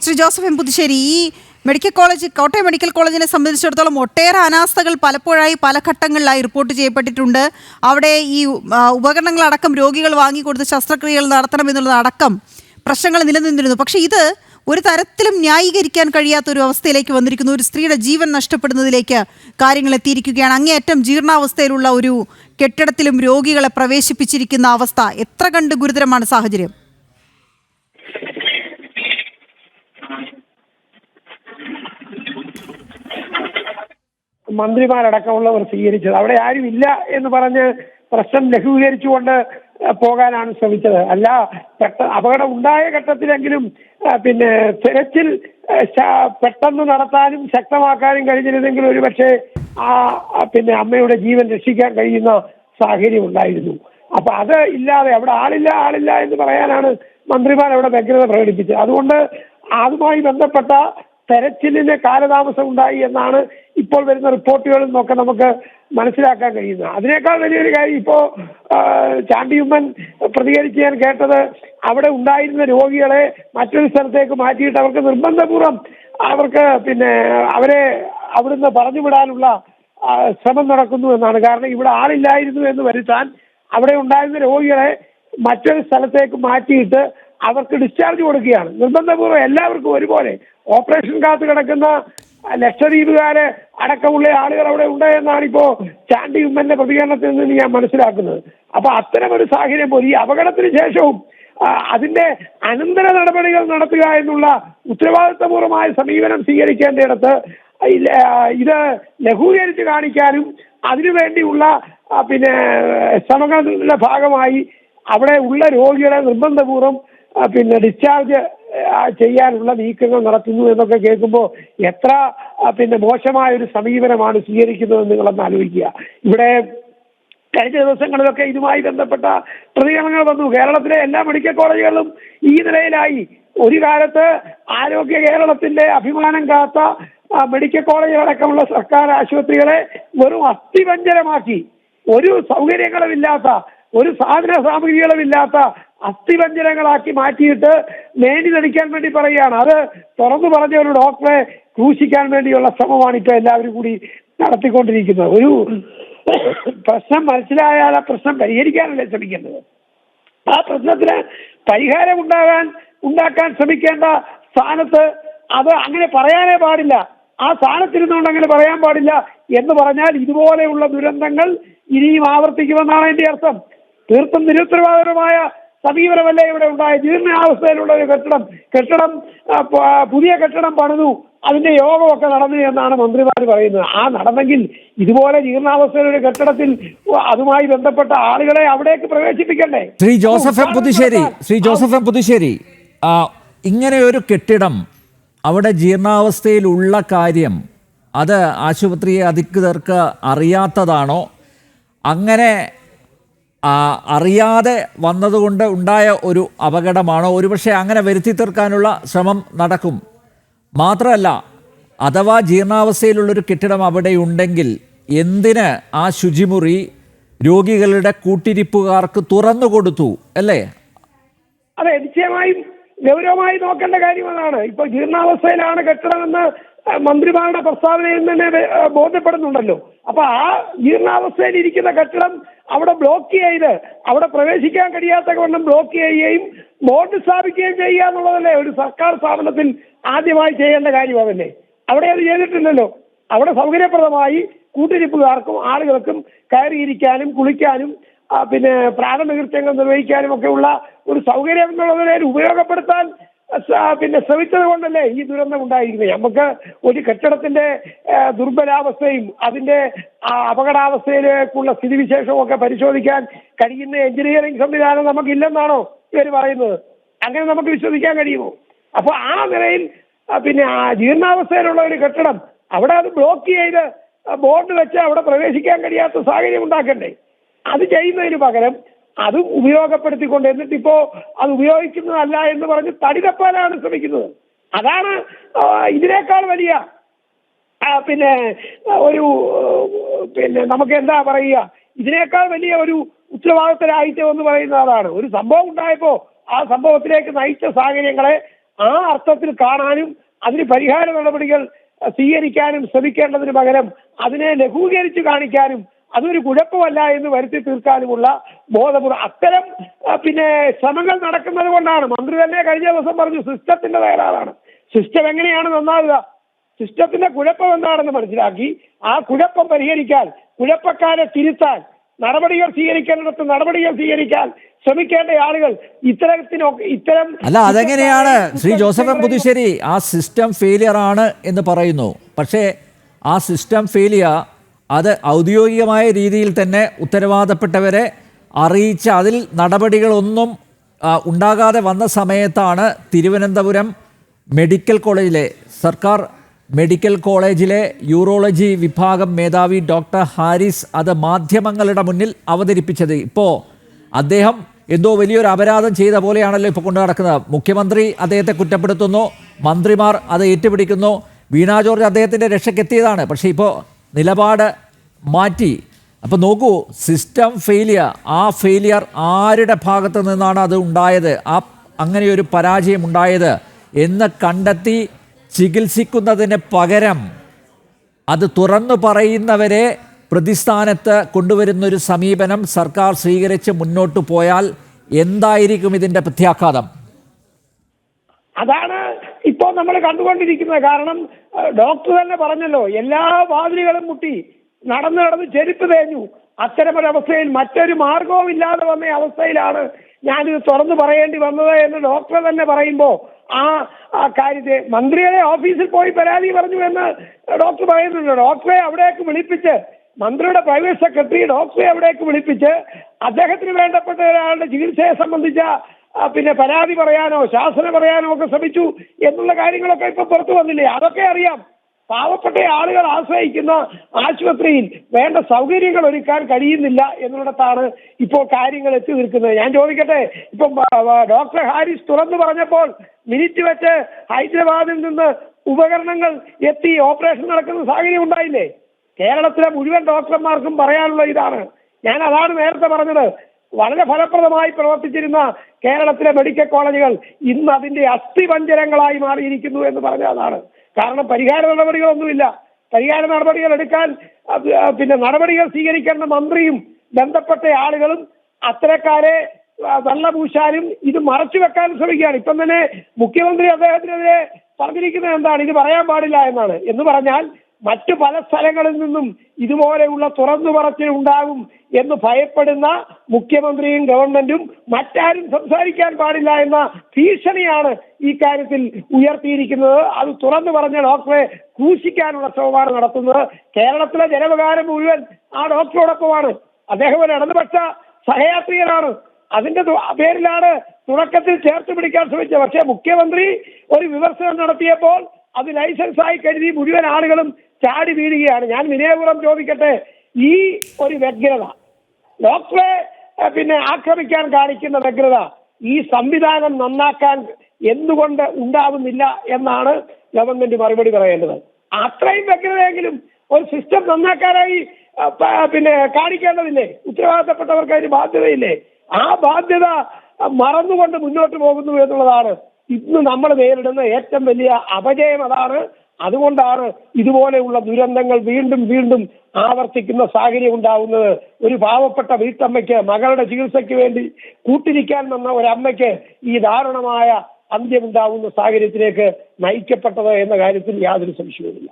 Shri Joseph M Puthussery, ഈ medical college, Kottayam medical കോളേജിനെ സംബന്ധിച്ചിടത്തോളം ഒട്ടേറെ അനാസ്ഥകൾ പലപ്പോഴായി പല ഘട്ടങ്ങളിലായി റിപ്പോർട്ട് ചെയ്യപ്പെട്ടിട്ടുണ്ട്. അവിടെ ഈ ഉപകരണങ്ങളടക്കം രോഗികൾ വാങ്ങിക്കൊടുത്ത് ശസ്ത്രക്രിയകൾ നടത്തണമെന്നുള്ളതടക്കം പ്രശ്നങ്ങൾ നിലനിന്നിരുന്നു. പക്ഷേ ഇത് ഒരു തരത്തിലും ന്യായീകരിക്കാൻ കഴിയാത്ത ഒരു അവസ്ഥയിലേക്ക് വന്നിരിക്കുന്നു. ഒരു സ്ത്രീയുടെ ജീവൻ നഷ്ടപ്പെടുന്നതിലേക്ക് കാര്യങ്ങൾ എത്തിയിരിക്കുകയാണ്. അങ്ങേയറ്റം ജീർണാവസ്ഥയിലുള്ള ഒരു കെട്ടിടത്തിലും രോഗികളെ പ്രവേശിപ്പിച്ചിരിക്കുന്ന അവസ്ഥ എത്ര കണ്ട് ഗുരുതരമാണ് സാഹചര്യം? മന്ത്രിമാരടക്കമുള്ളവർ സ്വീകരിച്ചത് അവിടെ ആരും ഇല്ല എന്ന് പറഞ്ഞ് പ്രശ്നം ലഘൂകരിച്ചുകൊണ്ട് പോകാനാണ് ശ്രമിച്ചത്. അല്ല, അപകടം ഉണ്ടായ ഘട്ടത്തിലെങ്കിലും തിരച്ചിൽ പെട്ടെന്ന് നടത്താനും ശക്തമാക്കാനും കഴിഞ്ഞിരുന്നെങ്കിൽ ഒരുപക്ഷെ അമ്മയുടെ ജീവൻ രക്ഷിക്കാൻ കഴിയുന്ന സാഹചര്യം ഉണ്ടായിരുന്നു. അപ്പൊ അത് ഇല്ലാതെ അവിടെ ആളില്ല എന്ന് പറയാനാണ് മന്ത്രിമാർ അവിടെ വ്യഗ്രത പ്രകടിപ്പിച്ചത്. അതുകൊണ്ട് അതുമായി ബന്ധപ്പെട്ട തെരച്ചിലിന് കാലതാമസം ഉണ്ടായി എന്നാണ് ഇപ്പോൾ വരുന്ന റിപ്പോർട്ടുകളിൽ നിന്നൊക്കെ നമുക്ക് മനസ്സിലാക്കാൻ കഴിയുന്നത്. അതിനേക്കാൾ വലിയൊരു കാര്യം ഇപ്പോ ചാണ്ടിയുമ്മൻ പ്രതികരിച്ച് ഞാൻ കേട്ടത്, അവിടെ ഉണ്ടായിരുന്ന രോഗികളെ മറ്റൊരു സ്ഥലത്തേക്ക് മാറ്റിയിട്ട് അവർക്ക് നിർബന്ധപൂർവ്വം അവരെ അവിടുന്ന് പറഞ്ഞുവിടാനുള്ള ശ്രമം നടക്കുന്നു എന്നാണ്. കാരണം ഇവിടെ ആളില്ലായിരുന്നു എന്ന് വരുത്താൻ അവിടെ ഉണ്ടായിരുന്ന രോഗികളെ മറ്റൊരു സ്ഥലത്തേക്ക് മാറ്റിയിട്ട് അവർക്ക് ഡിസ്ചാർജ് കൊടുക്കുകയാണ് നിർബന്ധപൂർവ്വം. എല്ലാവർക്കും ഒരുപോലെ ഓപ്പറേഷൻ കാത്ത് കിടക്കുന്ന ലക്ഷദ്വീപുകാരെ അടക്കമുള്ള ആളുകൾ അവിടെ ഉണ്ട് എന്നാണ് ഇപ്പോ ചാണ്ടി ഉമ്മന്റെ പ്രതികരണത്തിൽ നിന്ന് ഞാൻ മനസ്സിലാക്കുന്നത്. അപ്പൊ അത്തരം ഒരു സാഹചര്യം പോലും ഈ അപകടത്തിന് ശേഷവും അതിന്റെ അനന്തര നടപടികൾ നടത്തുക എന്നുള്ള ഉത്തരവാദിത്തപൂർവമായ സമീപനം സ്വീകരിക്കേണ്ടിടത്ത് ഇത് ലഘൂകരിച്ച് കാണിക്കാനും അതിനുവേണ്ടിയുള്ള ശ്രമങ്ങളുടെ ഭാഗമായി അവിടെ ഉള്ള രോഗികളെ നിർബന്ധപൂർവ്വം ഡിസ്ചാർജ് ചെയ്യാനുള്ള നീക്കങ്ങൾ നടത്തുന്നു എന്നൊക്കെ കേൾക്കുമ്പോൾ എത്ര മോശമായ ഒരു സമീപനമാണ് സ്വീകരിക്കുന്നതെന്ന് നിങ്ങളൊന്ന് ആലോചിക്കുക. ഇവിടെ കഴിഞ്ഞ ദിവസങ്ങളിലൊക്കെ ഇതുമായി ബന്ധപ്പെട്ട പ്രതികരണങ്ങൾ വന്നു. കേരളത്തിലെ എല്ലാ മെഡിക്കൽ കോളേജുകളിലും ഈ നിലയിലായി. ഒരു കാലത്ത് ആരോഗ്യ കേരളത്തിന്റെ അഭിമാനം കാത്ത മെഡിക്കൽ കോളേജുകളടക്കമുള്ള സർക്കാർ ആശുപത്രികളെ വെറും അസ്ഥിപഞ്ജരമാക്കി, ഒരു സൗകര്യങ്ങളുമില്ലാത്ത, ഒരു സാധന സാമഗ്രികളുമില്ലാത്ത അസ്ഥിപഞ്ജരങ്ങളാക്കി മാറ്റിയിട്ട് മേനി നടിക്കാൻ വേണ്ടി പറയുകയാണ്. അത് തുറന്നു പറഞ്ഞ ഒരു ഡോക്ടറെ ക്രൂശിക്കാൻ വേണ്ടിയുള്ള ശ്രമമാണ് ഇപ്പോൾ എല്ലാവരും കൂടി നടത്തിക്കൊണ്ടിരിക്കുന്നത്. ഒരു പ്രശ്നം മനസ്സിലായാൽ ആ പ്രശ്നം പരിഹരിക്കാനല്ലേ ശ്രമിക്കേണ്ടത്. ആ പ്രശ്നത്തിന് പരിഹാരം ഉണ്ടാക്കാൻ ശ്രമിക്കേണ്ട സ്ഥാനത്ത് അത് അങ്ങനെ പറയാനേ പാടില്ല. ആ സ്ഥാനത്തിരുന്നുകൊണ്ട് അങ്ങനെ പറയാൻ പാടില്ല എന്ന് പറഞ്ഞാൽ ഇതുപോലെയുള്ള ദുരന്തങ്ങൾ ഇനിയും ആവർത്തിക്കുമെന്നാണ് എന്റെ അർത്ഥം. തീർത്തും നിരുത്തരവാദപരമായ സമീപനമല്ലേ ഇവിടെ ഉണ്ടായ. ജീർണാവസ്ഥയിലുള്ള ഒരു കെട്ടിടം പുതിയ കെട്ടിടം പണിതു, അതിന്റെ യോഗമൊക്കെ നടന്നു എന്നാണ് മന്ത്രിമാർ പറയുന്നത്. ആ നടന്നെങ്കിൽ ഇതുപോലെ ജീർണാവസ്ഥയിലൊരു കെട്ടിടത്തിൽ അതുമായി ബന്ധപ്പെട്ട ആളുകളെ അവിടേക്ക് പ്രവേശിപ്പിക്കണ്ടേ? ശ്രീ ജോസഫ് എം പുതുശ്ശേരി, ഇങ്ങനെ ഒരു കെട്ടിടം അവിടെ ജീർണാവസ്ഥയിലുള്ള കാര്യം അത് ആശുപത്രി അധികൃതർക്ക് അറിയാത്തതാണോ? അങ്ങനെ അറിയാതെ വന്നതുകൊണ്ട് ഉണ്ടായ ഒരു അപകടമാണോ? ഒരുപക്ഷെ അങ്ങനെ വരുത്തി തീർക്കാനുള്ള ശ്രമം നടക്കും. മാത്രമല്ല, അഥവാ ജീർണാവസ്ഥയിലുള്ളൊരു കെട്ടിടം അവിടെ ഉണ്ടെങ്കിൽ എന്തിന് ആ ശുചിമുറി രോഗികളുടെ കൂട്ടിരിപ്പുകാർക്ക് തുറന്നു കൊടുത്തു, അല്ലേ? അതെ, നിശ്ചയമായും ഗൗരവമായി നോക്കേണ്ട കാര്യം അതാണ്. ഇപ്പൊ ജീർണാവസ്ഥയിലാണ് കെട്ടിടമെന്ന് മന്ത്രിമാരുടെ പ്രസ്താവനയിൽ തന്നെ ബോധ്യപ്പെടുന്നുണ്ടല്ലോ. അപ്പൊ ആ ജീർണാവസ്ഥയിൽ ഇരിക്കുന്ന കെട്ടിടം അവിടെ ബ്ലോക്ക് ചെയ്ത് അവിടെ പ്രവേശിക്കാൻ കഴിയാത്ത വണ്ണം ബ്ലോക്ക് ചെയ്യുകയും ബോർഡ് സ്ഥാപിക്കുകയും ചെയ്യുക എന്നുള്ളതല്ലേ ഒരു സർക്കാർ സ്ഥാപനത്തിൽ ആദ്യമായി ചെയ്യേണ്ട കാര്യം. അതല്ലേ അവിടെ അത് ചെയ്തിട്ടില്ലല്ലോ. അവിടെ സൗകര്യപ്രദമായി കൂട്ടിരിപ്പുകാർക്കും ആളുകൾക്കും കയറിയിരിക്കാനും കുളിക്കാനും പ്രാഥമിക കൃത്യങ്ങൾ നിർവഹിക്കാനും ഒക്കെ ഉള്ള ഒരു സൗകര്യം എന്നുള്ളതിനെ ഉപയോഗപ്പെടുത്താൻ ശ്രമിച്ചത് കൊണ്ടല്ലേ ഈ ദുരന്തം ഉണ്ടായിരിക്കുന്നത്. നമുക്ക് ഒരു കെട്ടിടത്തിന്റെ ദുർബലാവസ്ഥയും അതിന്റെ അപകടാവസ്ഥയിലേക്കുള്ള സ്ഥിതിവിശേഷവും ഒക്കെ പരിശോധിക്കാൻ കഴിയുന്ന എഞ്ചിനീയറിംഗ് സംവിധാനം നമുക്കില്ലെന്നാണോ ഇവർ പറയുന്നത്? അങ്ങനെ നമുക്ക് വിശ്വസിക്കാൻ കഴിയുമോ? അപ്പൊ ആ നിലയിൽ ജീർണാവസ്ഥയിലുള്ള ഒരു കെട്ടിടം അവിടെ അത് ബ്ലോക്ക് ചെയ്ത് ബോർഡ് വെച്ച് അവിടെ പ്രവേശിക്കാൻ കഴിയാത്ത സാഹചര്യം ഉണ്ടാക്കണ്ടേ? അത് ചെയ്യുന്നതിന് പകരം അത് ഉപയോഗപ്പെടുത്തിക്കൊണ്ട് എന്നിട്ടിപ്പോ അത് ഉപയോഗിക്കുന്നതല്ല എന്ന് പറഞ്ഞ് തടിതപ്പാനാണ് ശ്രമിക്കുന്നത്. അതാണ് ഇതിനേക്കാൾ വലിയ നമുക്ക് എന്താ പറയുക, ഇതിനേക്കാൾ വലിയ ഒരു ഉത്തരവാദിത്തരാഹിത്യം എന്ന് പറയുന്നത് അതാണ്. ഒരു സംഭവം ഉണ്ടായപ്പോ ആ സംഭവത്തിലേക്ക് നയിച്ച സാഹചര്യങ്ങളെ ആ അർത്ഥത്തിൽ കാണാനും അതിന് പരിഹാര നടപടികൾ സ്വീകരിക്കാനും ശ്രമിക്കേണ്ടതിന് പകരം അതിനെ ലഘൂകരിച്ച് കാണിക്കാനും അതൊരു കുഴപ്പമല്ല എന്ന് വരുത്തി തീർക്കാനുമുള്ള ബോധപൂർവ്വം അത്തരം ശ്രമങ്ങൾ നടക്കുന്നത് കൊണ്ടാണ്. മന്ത്രി തന്നെ കഴിഞ്ഞ ദിവസം പറഞ്ഞു സിസ്റ്റത്തിന്റെ തകരാറാണ്. സിസ്റ്റം എങ്ങനെയാണ് നന്നാവുക? സിസ്റ്റത്തിന്റെ കുഴപ്പം എന്താണെന്ന് മനസ്സിലാക്കി ആ കുഴപ്പം പരിഹരിക്കാൻ, കുഴപ്പക്കാരെ തിരുത്താൻ നടപടികൾ സ്വീകരിക്കേണ്ടിടത്ത് നടപടികൾ സ്വീകരിക്കാൻ ശ്രമിക്കേണ്ട ആളുകൾ ഇത്തരം അല്ല, അതെങ്ങനെയാണ് ശ്രീ ജോസഫ് എം പുതുശ്ശേരി? ആ സിസ്റ്റം ഫെയിലിയർ ആണ് എന്ന് പറയുന്നു. പക്ഷേ ആ സിസ്റ്റം ഫെയിലിയർ അത് ഔദ്യോഗികമായ രീതിയിൽ തന്നെ ഉത്തരവാദപ്പെട്ടവരെ അറിയിച്ച് അതിൽ നടപടികളൊന്നും ഉണ്ടാകാതെ വന്ന സമയത്താണ് തിരുവനന്തപുരം മെഡിക്കൽ കോളേജിലെ സർക്കാർ മെഡിക്കൽ കോളേജിലെ യൂറോളജി വിഭാഗം മേധാവി ഡോക്ടർ ഹാരിസ് അത് മാധ്യമങ്ങളുടെ മുന്നിൽ അവതരിപ്പിച്ചത്. ഇപ്പോൾ അദ്ദേഹം എന്തോ വലിയൊരു അപരാധം ചെയ്ത പോലെയാണല്ലോ ഇപ്പോൾ കൊണ്ടു നടക്കുന്നത്. മുഖ്യമന്ത്രി അദ്ദേഹത്തെ കുറ്റപ്പെടുത്തുന്നു, മന്ത്രിമാർ അത് ഏറ്റുപിടിക്കുന്നു. വീണ ജോർജ് അദ്ദേഹത്തിൻ്റെ രക്ഷയ്ക്കെത്തിയതാണ്, പക്ഷേ ഇപ്പോൾ നിലപാട് മാറ്റി. അപ്പോൾ നോക്കൂ, സിസ്റ്റം ഫെയിലിയർ, ആ ഫെയിലിയർ ആരുടെ ഭാഗത്തു നിന്നാണ് അത് ഉണ്ടായത്, അങ്ങനെയൊരു പരാജയം ഉണ്ടായത് എന്ന് കണ്ടെത്തി ചികിത്സിക്കുന്നതിന് പകരം അത് തുറന്നു പറയുന്നവരെ പ്രതിസ്ഥാനത്ത് കൊണ്ടുവരുന്നൊരു സമീപനം സർക്കാർ സ്വീകരിച്ച് മുന്നോട്ട് പോയാൽ എന്തായിരിക്കും ഇതിൻ്റെ പ്രത്യാഘാതം? അതാണ് ഇപ്പോൾ നമ്മൾ കണ്ടുകൊണ്ടിരിക്കുന്നത്. കാരണം ഡോക്ടർ തന്നെ പറഞ്ഞല്ലോ, എല്ലാ വാതിലുകളും മുട്ടി നടന്ന് ചെരുപ്പ് തേഞ്ഞു. അത്തരമൊരവസ്ഥയിൽ മറ്റൊരു മാർഗവും ഇല്ലാതെ വന്ന അവസ്ഥയിലാണ് ഞാനിത് തുറന്നു പറയേണ്ടി വന്നത് എന്ന് ഡോക്ടർ തന്നെ പറയുമ്പോൾ ആ കാര്യത്തെ മന്ത്രിയുടെ ഓഫീസിൽ പോയി പരാതി പറഞ്ഞു എന്ന് ഡോക്ടർ പറയുന്നുണ്ട്. ഡോക്ടറെ അവിടേക്ക് വിളിപ്പിച്ച്, മന്ത്രിയുടെ പ്രൈവറ്റ് സെക്രട്ടറി ഡോക്ടറെ അവിടേക്ക് വിളിപ്പിച്ച് അദ്ദേഹത്തിന് വേണ്ടപ്പെട്ട ഒരാളുടെ ചികിത്സയെ സംബന്ധിച്ച പരാതി പറയാനോ ശാസന പറയാനോ ഒക്കെ ശ്രമിച്ചു എന്നുള്ള കാര്യങ്ങളൊക്കെ ഇപ്പൊ പുറത്തു വന്നില്ലേ? അതൊക്കെ അറിയാം. പാവപ്പെട്ട ആളുകൾ ആശ്രയിക്കുന്ന ആശുപത്രിയിൽ വേണ്ട സൗകര്യങ്ങൾ ഒരുക്കാൻ കഴിയുന്നില്ല എന്നിടത്താണ് ഇപ്പോൾ കാര്യങ്ങൾ എത്തി നിൽക്കുന്നത്. ഞാൻ ചോദിക്കട്ടെ, ഇപ്പം ഡോക്ടർ ഹാരിസ് തുറന്നു പറഞ്ഞപ്പോൾ മിനിറ്റ് വെച്ച് ഹൈദരാബാദിൽ നിന്ന് ഉപകരണങ്ങൾ എത്തി ഓപ്പറേഷൻ നടക്കുന്ന സാഹചര്യം ഉണ്ടായില്ലേ? കേരളത്തിലെ മുഴുവൻ ഡോക്ടർമാർക്കും പറയാനുള്ള ഇതാണ്. ഞാൻ അതാണ് നേരത്തെ പറഞ്ഞത്. വളരെ ഫലപ്രദമായി പ്രവർത്തിച്ചിരുന്ന കേരളത്തിലെ മെഡിക്കൽ കോളേജുകൾ ഇന്ന് അതിന്റെ അസ്ഥിപഞ്ജരങ്ങളായി മാറിയിരിക്കുന്നു എന്ന് പറഞ്ഞ അതാണ്. കാരണം പരിഹാര നടപടികളൊന്നുമില്ല. പരിഹാര നടപടികൾ എടുക്കാൻ നടപടികൾ സ്വീകരിക്കേണ്ട മന്ത്രിയും ബന്ധപ്പെട്ട ആളുകളും അത്തരക്കാരെ വെള്ളപൂശാനും ഇത് മറച്ചു വെക്കാനും ശ്രമിക്കുകയാണ്. ഇപ്പം തന്നെ മുഖ്യമന്ത്രി അദ്ദേഹത്തിനെതിരെ പറഞ്ഞിരിക്കുന്നത് എന്താണ്? ഇത് പറയാൻ പാടില്ല എന്നാണ്. എന്ന് പറഞ്ഞാൽ മറ്റു പല സ്ഥലങ്ങളിൽ നിന്നും ഇതുപോലെയുള്ള തുറന്നു പറച്ചിൽ ഉണ്ടാകും എന്ന് ഭയപ്പെടുന്ന മുഖ്യമന്ത്രിയും ഗവൺമെന്റും മറ്റാരും സംസാരിക്കാൻ പാടില്ല എന്ന ഭീഷണിയാണ് ഈ കാര്യത്തിൽ ഉയർത്തിയിരിക്കുന്നത്. അത് തുറന്നു പറഞ്ഞ ഡോക്ടറെ ക്രൂശിക്കാനുള്ള ശ്രമമാണ് നടത്തുന്നത്. കേരളത്തിലെ ജനവികാരം മുഴുവൻ ആ ഡോക്ടറോടൊപ്പമാണ്. അദ്ദേഹം ഒരു ഇടതുപക്ഷ സഹയാത്രികനാണ്. അതിന്റെ പേരിലാണ് തുടക്കത്തിൽ ചേർത്ത് പിടിക്കാൻ ശ്രമിച്ചത്. പക്ഷേ മുഖ്യമന്ത്രി ഒരു വിമർശനം നടത്തിയപ്പോൾ അത് ലൈസൻസായി കരുതി മുഴുവൻ ആളുകളും ചാടി വീഴുകയാണ്. ഞാൻ വിനയപൂർവ്വം ചോദിക്കട്ടെ, ഈ ഒരു വ്യഗ്രത, ഡോക്ടറെ ആക്രമിക്കാൻ കാണിക്കുന്ന വ്യഗ്രത ഈ സംവിധാനം നന്നാക്കാൻ എന്തുകൊണ്ട് ഉണ്ടാവുന്നില്ല എന്നാണ് ഗവൺമെന്റ് മറുപടി പറയേണ്ടത്. അത്രയും വ്യഗ്രതയെങ്കിലും ഒരു സിസ്റ്റം നന്നാക്കാനായി കാണിക്കേണ്ടതില്ലേ? ഉത്തരവാദിത്തപ്പെട്ടവർക്ക് അതിന് ബാധ്യതയില്ലേ? ആ ബാധ്യത മറന്നുകൊണ്ട് മുന്നോട്ട് പോകുന്നു എന്നുള്ളതാണ് ഇന്ന് നമ്മൾ നേരിടുന്ന ഏറ്റവും വലിയ അപജയം. അതാണ്. അതുകൊണ്ടാണ് ഇതുപോലെയുള്ള ദുരന്തങ്ങൾ വീണ്ടും വീണ്ടും ആവർത്തിക്കുന്ന സാഹചര്യം ഉണ്ടാവുന്നത്. ഒരു പാവപ്പെട്ട വീട്ടമ്മയ്ക്ക് മകളുടെ ചികിത്സയ്ക്ക് വേണ്ടി കൂട്ടിരിക്കാൻ വന്ന ഒരമ്മയ്ക്ക് ഈ ദാരുണമായ അന്ത്യമുണ്ടാവുന്ന സാഹചര്യത്തിലേക്ക് നയിക്കപ്പെട്ടത് എന്ന കാര്യത്തിൽ യാതൊരു സംശയവുമില്ല.